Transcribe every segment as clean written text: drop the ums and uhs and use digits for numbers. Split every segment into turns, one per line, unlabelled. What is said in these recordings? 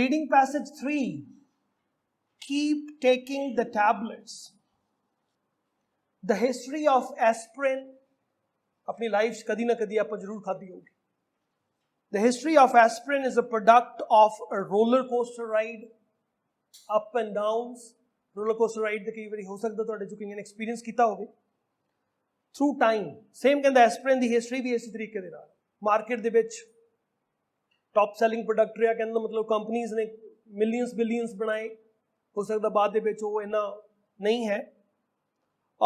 Reading passage 3. Keep taking the tablets. The history of aspirin, अपनी life कदी ना कदी आप जरूर खाती होगी. The history of aspirin is a product of a roller coaster ride, up and downs. Roller coaster ride ਦੇ ਕਈ ਵਾਰੀ ਹੋ ਸਕਦਾ ਤੁਹਾਡੇ ਜੋ ਕਈਆਂ ਨੇ ਐਕਸਪੀਰੀਅੰਸ ਕੀਤਾ ਹੋਵੇ. Through time, same ਕਹਿੰਦਾ aspirin ਦੀ ਹਿਸਟਰੀ ਵੀ ਇਸੇ ਤਰੀਕੇ ਦੇ ਨਾਲ. ਮਾਰਕੀਟ ਦੇ ਵਿੱਚ ਟੌਪ ਸੈਲਿੰਗ ਪ੍ਰੋਡਕਟ ਰਿਹਾ, ਕਹਿੰਦਾ ਮਤਲਬ ਕੰਪਨੀਆਂ ਨੇ ਮਿਲੀਅਨਸ ਬਿਲੀਅਨਸ ਬਣਾਏ. ਹੋ ਸਕਦਾ ਬਾਅਦ ਦੇ ਵਿੱਚ ਉਹ ਇੰਨਾ ਨਹੀਂ ਹੈ.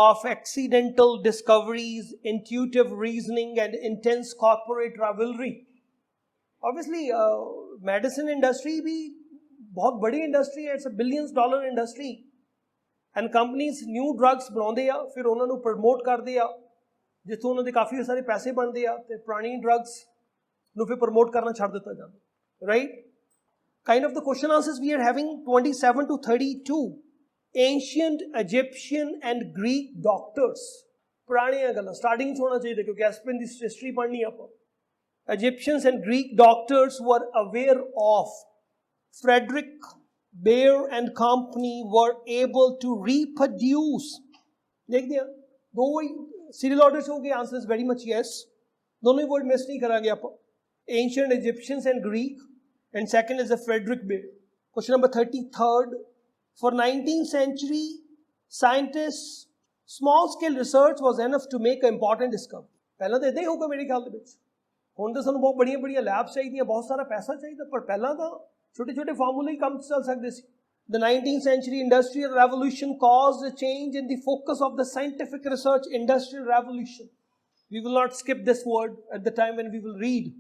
Of accidental discoveries, intuitive reasoning and intense corporate rivalry. Obviously, medicine industry भी बहुत बड़ी industry है. It's a billions dollar industry. And companies new drugs बनाਉਂਦੇ ਆ, ਫਿਰ ਉਹਨਾਂ ਨੂੰ promote ਕਰਦੇ ਆ, ਜਿੱਥੋਂ ਉਹਨਾਂ ਦੇ ਕਾਫੀ ਸਾਰੇ ਪੈਸੇ ਬਣਦੇ ਆ, ਤੇ ਪੁਰਾਣੀ drugs ਨੂੰ ਫਿਰ promote ਕਰਨਾ ਛੱਡ ਦਿੱਤਾ ਜਾਂਦਾ. Right? Kind of the question answers we are having 27 to 32. Ancient Egyptian and Greek doctors. ਪੁਰਾਣੀਆਂ ਗੱਲਾਂ starting ਚ ਹੋਣਾ ਚਾਹੀਦਾ ਕਿਉਂਕਿ ਐਸਪਿਨ ਦੀ history ਪੜ੍ਹਨੀ ਆਪਾਂ. Egyptians and Greek doctors were aware of. Frederick Baer and company were able to reproduce. ਦੇਖਦੇ ਹਾਂ ਦੋ serial order ਚ ਹੋ ਗਏ. Answer is very much yes. ਦੋਨੋਂ ਹੀ word miss ਨਹੀਂ ਕਰਾਂਗੇ ਆਪਾਂ. Ancient Egyptians and Greek, and second is the Frederick Baer. Question number 33rd. For 19th century scientists, small scale research was enough to make an important discovery. ਪਹਿਲਾਂ ਤਾਂ ਇਦਾਂ ਹੀ ਹੋਊਗਾ ਮੇਰੇ ਖਿਆਲ ਦੇ ਵਿੱਚ. ਹੁਣ ਤਾਂ ਸਾਨੂੰ ਬਹੁਤ ਬੜੀਆਂ ਬੜੀਆਂ ਲੈਬਸ ਚਾਹੀਦੀਆਂ, ਬਹੁਤ ਸਾਰਾ ਪੈਸਾ ਚਾਹੀਦਾ, ਪਰ ਪਹਿਲਾਂ ਤਾਂ ਛੋਟੇ ਛੋਟੇ ਫਾਰਮੂਲੇ ਹੀ ਕੰਮ ਚੱਲ ਸਕਦੇ ਸੀ. The 19th century industrial revolution caused a change in the focus of the scientific research. Industrial revolution. We will not skip this word at the time when we will read.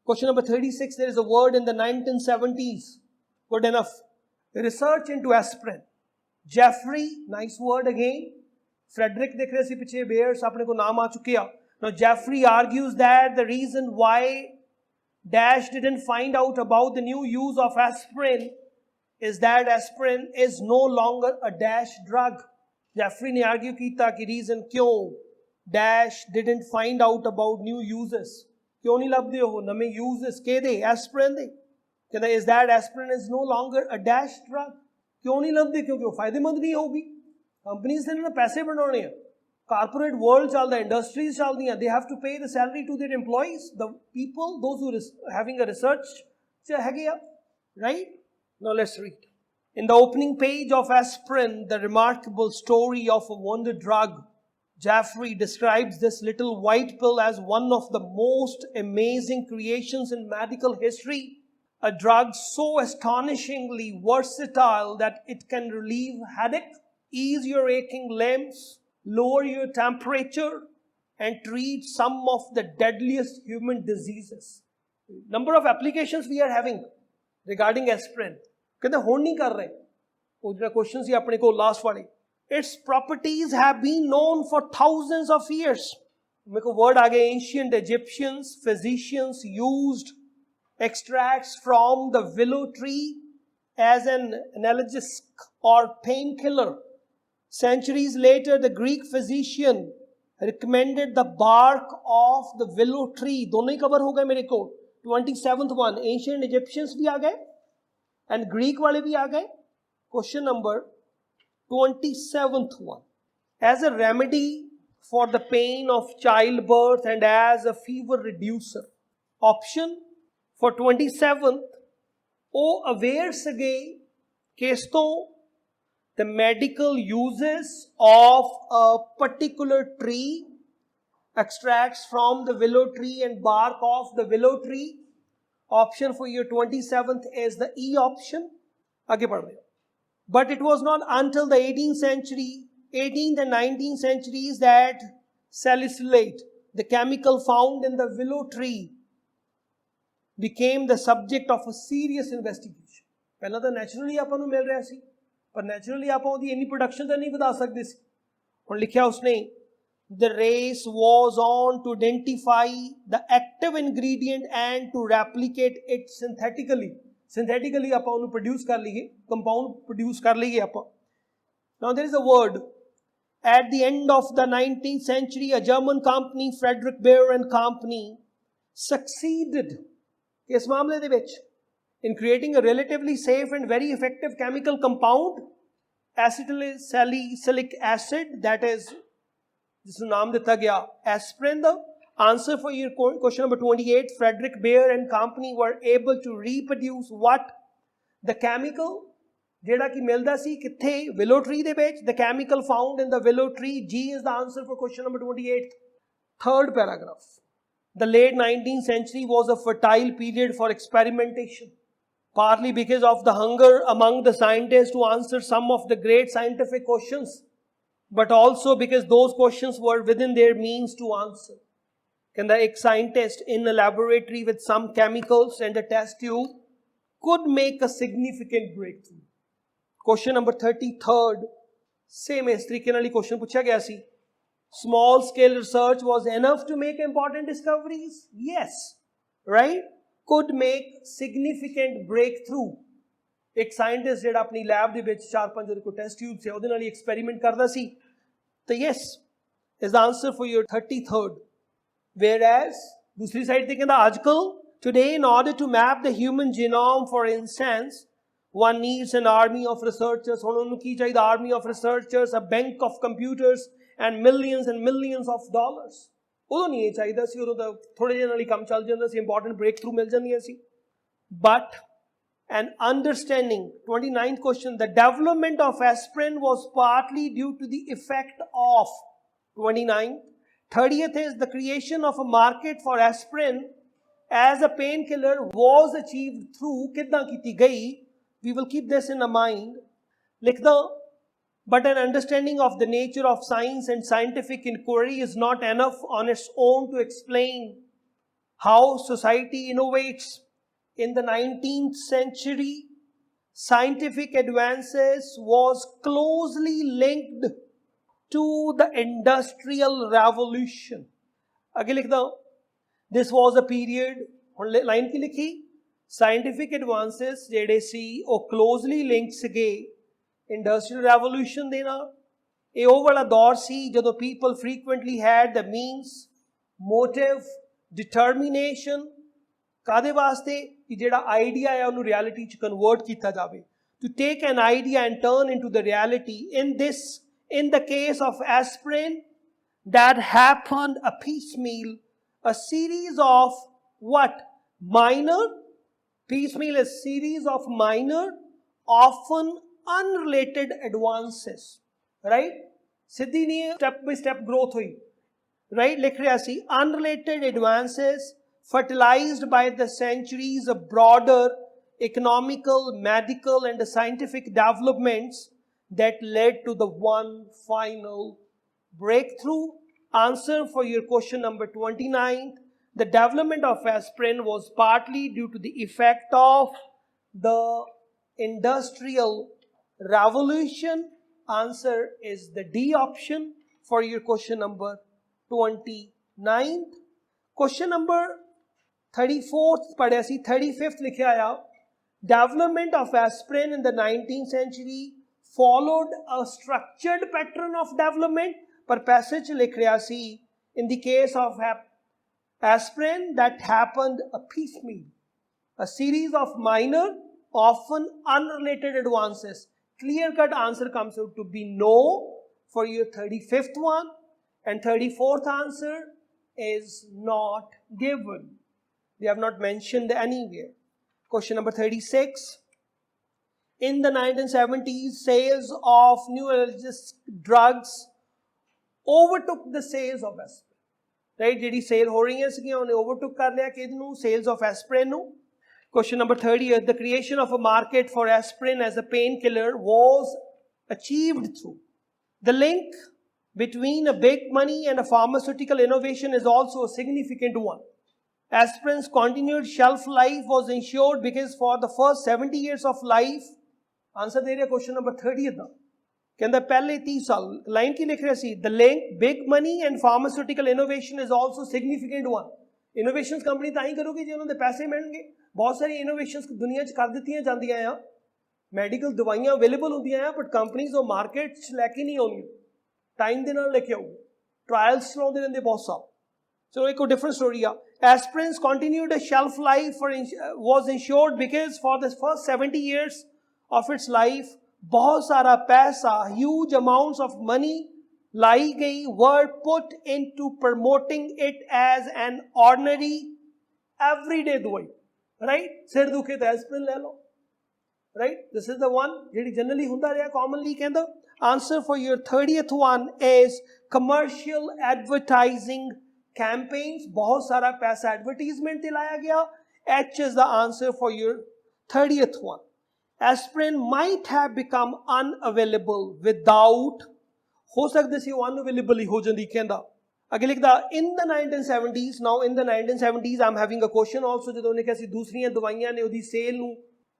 Question number 36. There is a word in the 1970s. Good enough. Research into aspirin. Jeffrey, nice word again. Frederick देख रहे थे पीछे, Bears अपने को नाम आ चुके हैं. Now Jeffrey argues that the reason why Dash didn't find out about the new use of aspirin is that aspirin is no longer a Dash drug. Jeffrey ने argue किया कि reason क्यों Dash didn't find out about new uses. क्यों नहीं लभदे हो नਵੇਂ uses के दे aspirin दे. कहता is that aspirin is no longer a Dash drug. क्यों नहीं लभदे? क्योंकि वो फायदेमंद नहीं होगी. कंपनीज ने पैसे बनाने हैं, कारपोरेट वर्ल्ड चलता है, इंडस्ट्रीज चलती हैं. They have to pay the salary to their employees, the people, those who are having a research है, right? Now let's read. In the opening page of aspirin, the remarkable story of a wonder drug, Jeffrey describes this little white pill as one of the most amazing creations in medical history. A drug so astonishingly versatile that it can relieve headache, ease your aching limbs, lower your temperature, and treat some of the deadliest human diseases. Number of applications we are having regarding aspirin. कहते होड़ नहीं कर रहे. वो जो questions ही अपने को last वाले. Its properties have been known for thousands of years. मेरे को word आ गए. Ancient Egyptians, physicians used extracts from the willow tree as an analgesic or painkiller. Centuries later, the Greek physician recommended the bark of the willow tree. दोनों ही cover हो गए मेरे को. 27th one, ancient Egyptians भी आ गए and Greek वाले भी आ गए. Question number 27th one. As a remedy for the pain of childbirth and as a fever reducer. Option for 27th, ਉਹ aware ਸਗੇ ਕਿਸ ਤੋਂ? The medical uses of a particular tree, extracts from the willow tree and bark of the willow tree. Option for your 27th is the E option. आगे बढ़ रहे हो. But it was not until the 18th and 19th centuries that salicylate, the chemical found in the willow tree, became the subject of a serious investigation. ਪਹਿਲਾਂ ਤਾਂ naturally ਆਪਾਂ ਨੂੰ ਮਿਲ ਰਿਹਾ ਸੀ, ਪਰ naturally ਆਪਾਂ ਉਹਦੀ ਇੰਨੀ production ਤਾਂ ਨਹੀਂ ਵਧਾ ਸਕਦੇ ਸੀ. ਹੁਣ ਲਿਖਿਆ ਉਸਨੇ, the race was on to identify the active ingredient and to replicate it synthetically. Synthetically ਆਪਾਂ ਉਹਨੂੰ produce ਕਰ ਲਈਏ, compound produce ਕਰ ਲਈਏ ਆਪਾਂ. Now there is a word. At the end of the 19th century, a German company, Frederick Baer and Company, succeeded. इस मामले दे विच in creating a relatively safe and very effective chemical compound, acetylsalicylic acid, that is, जिसको नाम दिता गया aspirin. The answer for your question number 28, Frederick Bayer and company were able to reproduce what? The chemical ਜਿਹੜਾ ਕਿ ਮਿਲਦਾ ਸੀ ਕਿੱਥੇ? willow tree ਦੇ ਵਿੱਚ. The chemical found in the willow tree. G is the answer for question number 28. Third paragraph. The late 19th century was a fertile period for experimentation, partly because of the hunger among the scientists to answer some of the great scientific questions, but also because those questions were within their means to answer. Can the scientist in a laboratory with some chemicals and a test tube could make a significant breakthrough? Question number 33rd, same as तरीके नाल question पूछा गया सी. Small scale research was enough to make important discoveries? Yes, right? Could make significant breakthrough. एक scientist ਜਿਹੜਾ ਆਪਣੀ lab ਦੇ ਵਿੱਚ 4-5 ਉਹਦੇ ਕੋਲ test tube ਸੀ ਉਹਦੇ ਨਾਲ ਹੀ experiment ਕਰਦਾ ਸੀ. तो yes is the answer for your 33rd. Whereas दूसरी side ਤੇ ਕਹਿੰਦਾ ਅੱਜਕੱਲ today in order to map the human genome, for instance, one needs an army of researchers. ਹੁਣ ਉਹਨੂੰ ਕੀ ਚਾਹੀਦਾ? Army of researchers, a bank of computers and millions of dollars. ਉਦੋਂ ਨਹੀਂ ਇਹ ਚਾਹੀਦਾ ਸੀ, ਉਦੋਂ ਤਾਂ ਥੋੜੇ ਜਿਹੇ ਨਾਲ ਹੀ ਕੰਮ ਚੱਲ ਜਾਂਦਾ ਸੀ, ਇੰਪੋਰਟੈਂਟ ਬ੍ਰੇਕ ਥਰੂ ਮਿਲ ਜਾਂਦੀਆਂ ਸੀ. But an understanding, 29th question, the development of aspirin was partly due to the effect of 29th. 30th is the creation of a market for aspirin as a painkiller was achieved through ਕਿੱਦਾਂ ਕੀਤੀ ਗਈ? We will keep this in mind. ਲਿਖ ਦੋ. But an understanding of the nature of science and scientific inquiry is not enough on its own to explain how society innovates. In the 19th century, scientific advances was closely linked to the Industrial Revolution. आगे लिख दो. This was a period, line की लिखी, scientific advances ਜਿਹੜੇ ਸੀ ਉਹ closely linked ਸੀਗੇ industrial revolution ਦੇ ਨਾਲ. ਇਹ ਉਹ ਵਾਲਾ ਦੌਰ ਸੀ ਜਦੋਂ people frequently had the means, motive, determination, ਕਾਦੇ ਵਾਸਤੇ? ਕਿ ਜਿਹੜਾ ਆਈਡੀਆ ਹੈ ਉਹਨੂੰ ਰਿਐਲਿਟੀ 'ਚ ਕਨਵਰਟ ਕੀਤਾ ਜਾਵੇ. To take an idea and turn into the reality. In the case of aspirin, that happened a piecemeal, a series of what? Piecemeal is series of minor, often unrelated advances, right? ਸਿੱਧੀ ਨਹੀਂ step by step growth ਹੋਈ, right? ਲਿਖ ਰਿਹਾ ਸੀ unrelated advances fertilized by the centuries of broader economical, medical and scientific developments that led to the one final breakthrough. Answer for your question number 29. The development of aspirin was partly due to the effect of the Industrial Revolution. Answer is the D option for your question number 29th. Question number 34th पढ़िया सी. 35th लिखिया आया. Development of aspirin in the 19th century followed a structured pattern of development. पर passage लिख रहा सी. In the case of aspirin, that happened a piecemeal, a series of minor, often unrelated advances. Clear cut answer comes out to be no for your 35th one, and 34th answer is not given. They have not mentioned anywhere. Question number 36. In the 1970s, sales of new analgesic drugs overtook the sales of aspirin. Right? ਜਿਹੜੀ sale ਹੋ ਰਹੀਆਂ ਸੀਗੀਆਂ ਉਹਨੇ overtook ਕਰ ਲਿਆ ਕਿਹਨੂੰ? Sales of aspirin ਨੂੰ. Question number 30, the creation of a market for aspirin as a painkiller was achieved through. The link between a big money and a pharmaceutical innovation is also a significant one. Aspirin's continued shelf life was ensured because for the first 70 years of life, answer ਦੇ ਰਿਹਾ question number 30 ਦਾ. ਕਹਿੰਦਾ ਪਹਿਲੇ 30 ਸਾਲ, line ਕੀ ਲਿਖ ਰਿਹਾ ਸੀ? The link, big money and pharmaceutical innovation is also significant one. Innovations company ਤਾਂ ਹੀ ਕਰੂਗੀ ਜੇ ਉਹਨਾਂ ਦੇ ਪੈਸੇ ਮਿਲਣਗੇ. ਬਹੁਤ ਸਾਰੀ ਇਨੋਵੇਸ਼ਨਸ ਦੁਨੀਆ 'ਚ ਕਰ ਦਿੱਤੀਆਂ ਜਾਂਦੀਆਂ ਆ. ਮੈਡੀਕਲ ਦਵਾਈਆਂ ਅਵੇਲੇਬਲ ਹੁੰਦੀਆਂ ਆ, ਬਟ ਕੰਪਨੀਜ਼ ਉਹ ਮਾਰਕੀਟ 'ਚ ਲੈ ਕੇ ਨਹੀਂ ਆਉਂਦੀਆਂ, ਟਾਈਮ ਦੇ ਨਾਲ ਲੈ ਕੇ ਆਊਗੀ. ਟਰਾਇਲਸ ਚਲਾਉਂਦੇ ਰਹਿੰਦੇ ਬਹੁਤ ਸਾਲ. ਚਲੋ ਇੱਕ ਡਿਫਰੈਂਟ ਸਟੋਰੀ ਆ. Aspirin's continued shelf life was ensured because for the first 70 years of its life, बहुत सारा पैसा, huge amounts of money लाई गई, were put into promoting it as an ordinary everyday दवाई. Right? सिर दुखे तो एस्पिरिन ले लो. Right? This is the one ਜਿਹੜੀ generally ਹੁੰਦਾ ਰਿਹਾ commonly ਕਹਿੰਦਾ. Answer for your 30th one is commercial advertising campaigns. बहुत सारा पैसा advertisement पे लाया गया. H is the answer for your 30th one. Aspirin might have become unavailable without, हो सकता ਸੀ unavailable ही हो ਜਾਂਦੀ ਕਹਿੰਦਾ. ਅੱਗੇ ਲਿਖਦਾ in the 1970s. Now in the 1970s I'm having a question also ਜਦੋਂ ਉਹਨੇ ਕਿਹਾ ਸੀ ਦੂਸਰੀਆਂ ਦਵਾਈਆਂ ਨੇ ਉਹਦੀ ਸੇਲ ਨੂੰ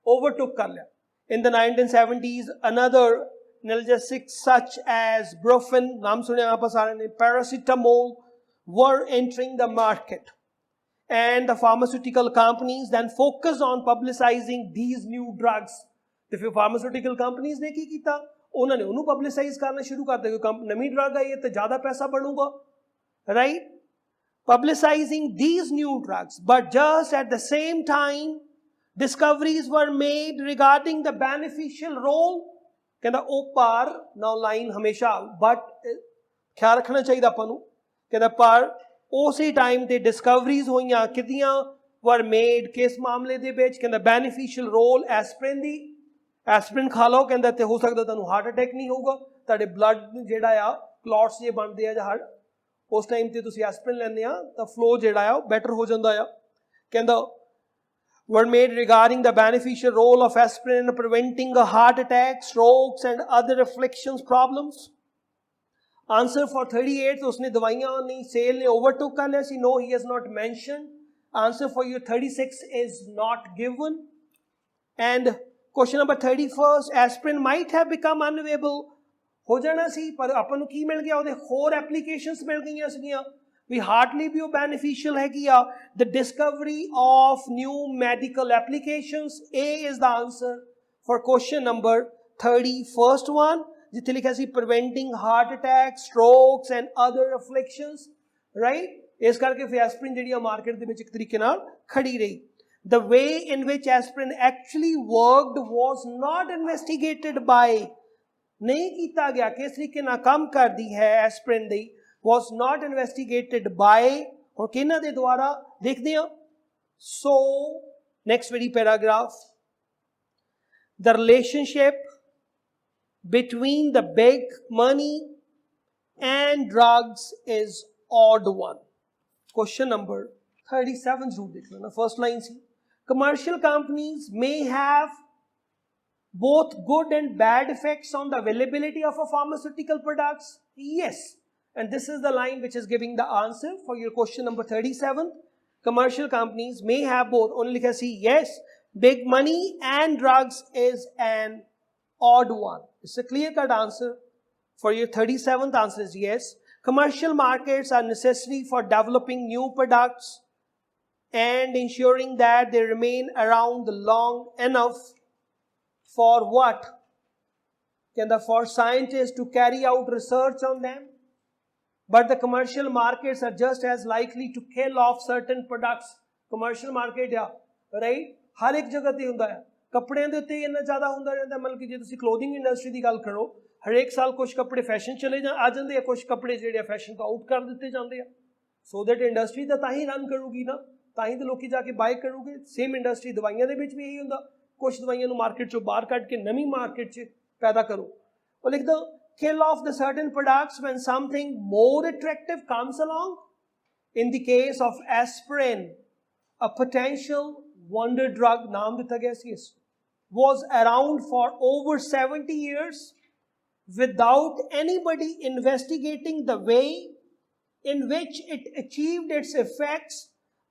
overtook ਕਰ ਲਿਆ. In the 1970s another analgesics such as brufen, नाम सुने आप सारे ने, paracetamol were entering the market, and the pharmaceutical companies then focused on publicizing these new drugs. तो फिर pharmaceutical companies ने की किया, उन्होंने उन्हें publicize करना शुरू कर दिया कि नई drug आई है तो ज़्यादा पैसा बढ़ूगा, right? Publicizing these new drugs, but just at the same time, discoveries were made regarding the beneficial role. कहता ओ पार now line हमेशा but ख्याल रखना चाहिए अपन को. कहता पर उसी टाइम ते डिस्कवरीज होइयां कितियां वर मेड किस मामले दे विच. कहता बेनिफिशियल रोल एस्पिरिन दी. एस्पिरिन खा लो कहता ते हो सकदा तुहानू हार्ट अटैक नहीं होगा, तुहाडे ब्लड जेड़ा आ क्लॉट्स जे बनदे आ ਜਾਂ हार्ट उस टाइम ते तुसीं एस्पिरिन लैंदे आ तां फ्लो जेड़ा आ बेटर हो जांदा आ. कहता were made regarding the beneficial role of aspirin in preventing a heart attack, strokes and other afflictions problems. Answer for 38, उसने दवाइयां नहीं सेल ने overtook कर लिया सी. No, he has not mentioned. Answer for your 36 is not given. And question number 31, aspirin might have become unavailable. हो जाना सी पर अपन की मिल गया ਉਹਦੇ ਹੋਰ applications मिल गईयां ਸੀਗੀਆਂ ਵੀ hardly भी beneficial है किया. The discovery of new medical applications. A is the answer for question number 31st one. जिथे लिखा सी preventing heart attacks, strokes and other afflictions, right? इस करके फिर एस्पिरिन ਜਿਹੜੀ मार्केट ਦੇ ਵਿੱਚ ਇੱਕ ਤਰੀਕੇ ਨਾਲ ਖੜੀ ਰਹੀ. The way in which aspirin actually worked was not investigated by, नहीं ਕੀਤਾ ਗਿਆ किस तरीके ਨਾਲ ਕੰਮ ਕਰਦੀ ਹੈ aspirin the, was not investigated by और किन्ना दे द्वारा देखते हैं. So next very paragraph, the relationship between the big money and drugs is odd one. Question number 37 जरूर देख लेना. First line C, commercial companies may have both good and bad effects on the availability of a pharmaceutical products. Yes, and this is the line which is giving the answer for your question number 37. Commercial companies may have both. Only लिखा सी yes, big money and drugs is an odd one. It's a clear-cut answer for your 37th. Answer is yes. Commercial markets are necessary for developing new products and ensuring that they remain around long enough for what? For scientists to carry out research on them. But the commercial markets are just as likely to kill off certain products. Commercial market, yeah, right? हर एक जगह ते हुंदा है. कपड़िਆਂ ਦੇ ਉੱਤੇ ਇੰਨਾ ਜ਼ਿਆਦਾ ਹੁੰਦਾ ਰਹਿੰਦਾ, ਮਤਲਬ ਕਿ ਜੇ ਤੁਸੀਂ ਕਲੋਥਿੰਗ ਇੰਡਸਟਰੀ ਦੀ ਗੱਲ ਕਰੋ, ਹਰੇਕ ਸਾਲ ਕੁਝ ਕੱਪੜੇ ਫੈਸ਼ਨ ਚਲੇ ਆ ਜਾਂਦੇ ਆ, ਕੁਝ ਕੱਪੜੇ ਜਿਹੜੇ ਆ ਫੈਸ਼ਨ ਤੋਂ ਆਊਟ ਕਰ ਦਿੱਤੇ ਜਾਂਦੇ ਆ. ਸੋ ਦੈਟ ਇੰਡਸਟਰੀ ਤਾਂ ਹੀ ਰਨ ਕਰੂਗੀ ਨਾ, ਤਾਂ ਹੀ ਤਾਂ ਲੋਕੀ ਜਾ ਕੇ ਬਾਏ ਕਰੂਗੇ. ਸੇਮ ਇੰਡਸਟਰੀ ਦਵਾਈਆਂ ਦੇ ਵਿੱਚ ਵੀ ਇਹੀ ਹੁੰਦਾ. ਕੁਝ ਦਵਾਈਆਂ ਨੂੰ ਮਾਰਕੀਟ ਚੋਂ ਬਾਹਰ ਕੱਢ ਕੇ ਨਵੀਂ ਮਾਰਕੀਟ 'ਚ ਪੈਦਾ ਕਰੋ. ਉਹ ਲਿਖਦਾ kill off the certain products when something more attractive comes along. In the case of aspirin, a potential wonder drug, naam dita gaya si, was around for over 70 years without anybody investigating the way in which it achieved its effects.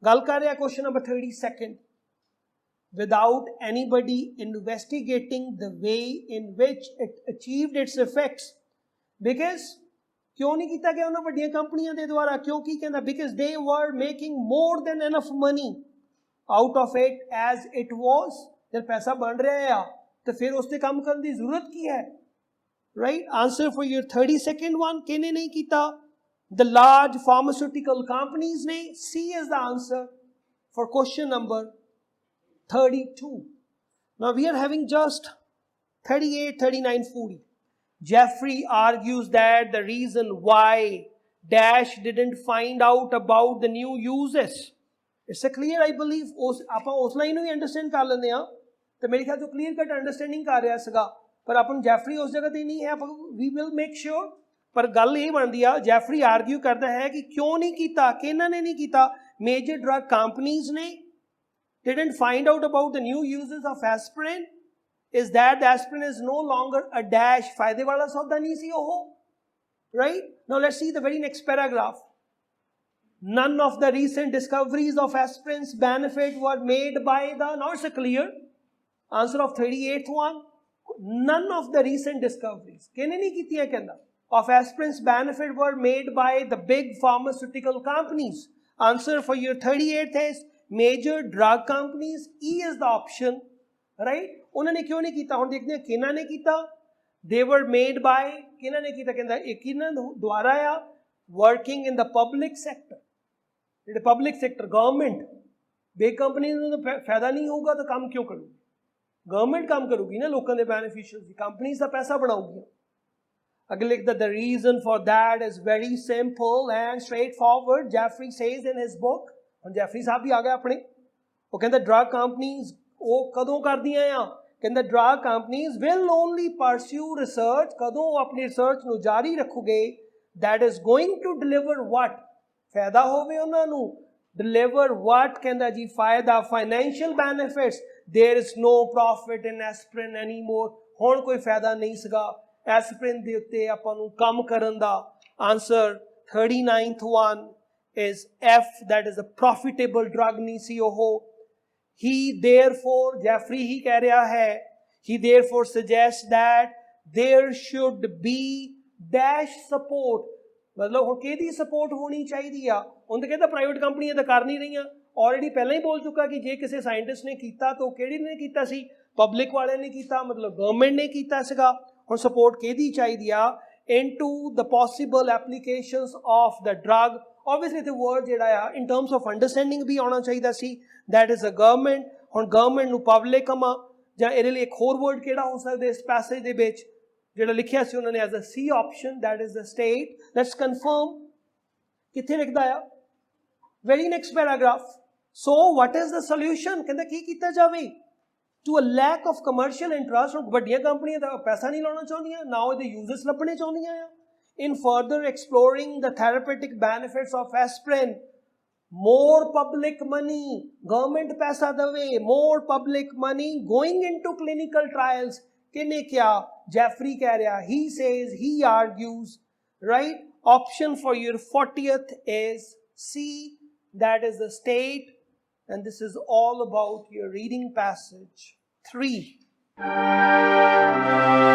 Gal kar raha question number 32nd. Without anybody investigating the way in which it achieved its effects. Because क्यों नहीं किया गया उन्हें बड़ियां कंपनियां दे द्वारा? क्योंकि कहना because they were making more than enough money out of it as it was. जब पैसा बन रहा है तो फिर उससे काम करने की जरूरत की है, right? Answer for your 32nd one, किन्ने नहीं किया? The large pharmaceutical companies ne. C is the answer for question number 32. Now we are having just 38, 39, 40. Jeffrey argues that the reason why Dash didn't find out about the new uses. It's a clear, I believe, ਆਪਾਂ ਉਸ line ਨੂੰ ਹੀ understand ਕਰ ਲੈਂਦੇ ਆ ਤੇ ਮੇਰੇ ਖਿਆਲ ਤੋਂ ਕਲੀਅਰ ਕੱਟ ਅੰਡਰਸਟੈਂਡਿੰਗ ਕਰ ਰਿਹਾ ਸੀਗਾ ਪਰ ਆਪਾਂ ਨੂੰ ਜੈਫਰੀ ਉਸ ਜਗ੍ਹਾ ਤੇ ਨਹੀਂ ਹੈ ਵੀ ਵਿਲ ਮੇਕ ਸ਼ੋਰ ਪਰ ਗੱਲ ਇਹ ਬਣਦੀ ਆ ਜੈਫਰੀ ਆਰਗਿਊ ਕਰਦਾ ਹੈ ਕਿ ਕਿਉਂ ਨਹੀਂ ਕੀਤਾ ਕਿਹਨਾਂ ਨੇ ਨਹੀਂ ਕੀਤਾ ਮੇਜਰ ਡਰੱਗ ਕੰਪਨੀਜ਼ ਨੇ didn't find out about the new uses of aspirin is that the aspirin is no longer a dash फायदे वाला सौदा नहीं सी ओहो right now let's see the very next paragraph none of the recent discoveries of aspirin's benefit were made by the now it's a clear answer of 38th one none of the recent discoveries कहने नहीं कीतियां कहंदा of aspirin's benefit were made by the big pharmaceutical companies answer for your 38th is major drug companies E is the option right उन्होंने क्यों नहीं किया हुण देखते हैं किन्हां ने किया they were made by किन्हां ने किया कहंदा किन्हां द्वारा आ working in the public sector ਜਿਹੜੇ public sector government big company ਨੂੰ फायदा नहीं होगा तो काम क्यों करूगी गवर्नमेंट काम करूगी ना लोगों के बेनिफिशियल्स कंपनीज का पैसा बनाऊगी अगे लिखता the reason for that is very simple and straightforward Jeffrey says in his book ਹੁਣ ਜੈਫਰੀ ਸਾਹਿਬ ਵੀ ਆ ਗਿਆ ਆਪਣੇ ਉਹ ਕਹਿੰਦਾ ਡਰੱਗ ਕੰਪਨੀਜ਼ ਉਹ ਕਦੋਂ ਕਰਦੀਆਂ ਆ ਕਹਿੰਦਾ drug companies will only pursue research ਕਦੋਂ ਆਪਣੀ ਰਿਸਰਚ ਨੂੰ ਜਾਰੀ ਰੱਖੋਗੇ that is going to deliver what ਫਾਇਦਾ ਹੋਵੇ ਉਹਨਾਂ ਨੂੰ deliver what ਕਹਿੰਦਾ ਜੀ ਫਾਇਦਾ financial benefits there is no profit in aspirin anymore ਹੁਣ ਕੋਈ ਫਾਇਦਾ ਨਹੀਂ ਸੀਗਾ ਐਸਪਰਿਨ ਦੇ ਉੱਤੇ ਆਪਾਂ ਨੂੰ ਕੰਮ ਕਰਨ ਦਾ answer 39th one is F that is a profitable drug नहीं सी ओहो he therefore Jeffrey ही कह रहा है he therefore suggests that there should be dash support मतलब हुण किहदी support होनी चाहिए आ हुण तां कहंदा प्राइवेट कंपनियां तां कर नहीं रहीआं ऑलरेडी पहले ही बोल चुका कि जे किसी साइंटिस्ट ने कीता तो किहड़ी ने कीता सी पब्लिक वाले ने कीता मतलब गवर्नमेंट ने कीता सीगा हुण सपोर्ट किहदी चाहिए आ into the possible applications of the drug obviously the word ਜਿਹੜਾ ਆ in terms of understanding ਵੀ ਆਉਣਾ ਚਾਹੀਦਾ ਸੀ that is a government ਹੁਣ government ਨੂੰ public ਅਮਾ ਜਾਂ ਇਹਦੇ ਲਈ ਇੱਕ ਹੋਰ word ਕਿਹੜਾ ਹੋ ਸਕਦਾ ਇਸ ਪੈਸੇਜ ਦੇ ਵਿੱਚ ਜਿਹੜਾ ਲਿਖਿਆ ਸੀ ਉਹਨਾਂ ਨੇ as a C option that is the state let's confirm ਕਿੱਥੇ ਲਿਖਦਾ ਆ very next paragraph so what is the solution ਕਹਿੰਦਾ ਕੀ ਕੀਤਾ ਜਾਵੇ to a lack of commercial interest ਵੱਡੀਆਂ ਕੰਪਨੀਆਂ ਦਾ ਪੈਸਾ ਨਹੀਂ ਲਾਉਣਾ ਚਾਹੁੰਦੀਆਂ ਨਾ ਉਹਦੇ ਯੂਜ਼ਰਸ ਲੱਭਣੇ ਚਾਹੁੰਦੀਆਂ ਆ in further exploring the therapeutic benefits of aspirin more public money government paisa dave more public money going into clinical trials kine kya Jeffrey keh raha he says he argues right option for your 40th is C that is the state and this is all about your reading passage 3 Now, what is the solution? Kenda ki kita jave to a lack of commercial interest? Badhiyan companiyan da paisa nahi launa chahudiyan na udhe users labne chahudiyan na. In further exploring the therapeutic benefits of aspirin, more public money going into clinical trials. Kene kya? Jeffrey keh raha, he says he argues, right? Option for your 40th is C, that is the state. And this is all about your reading passage 3.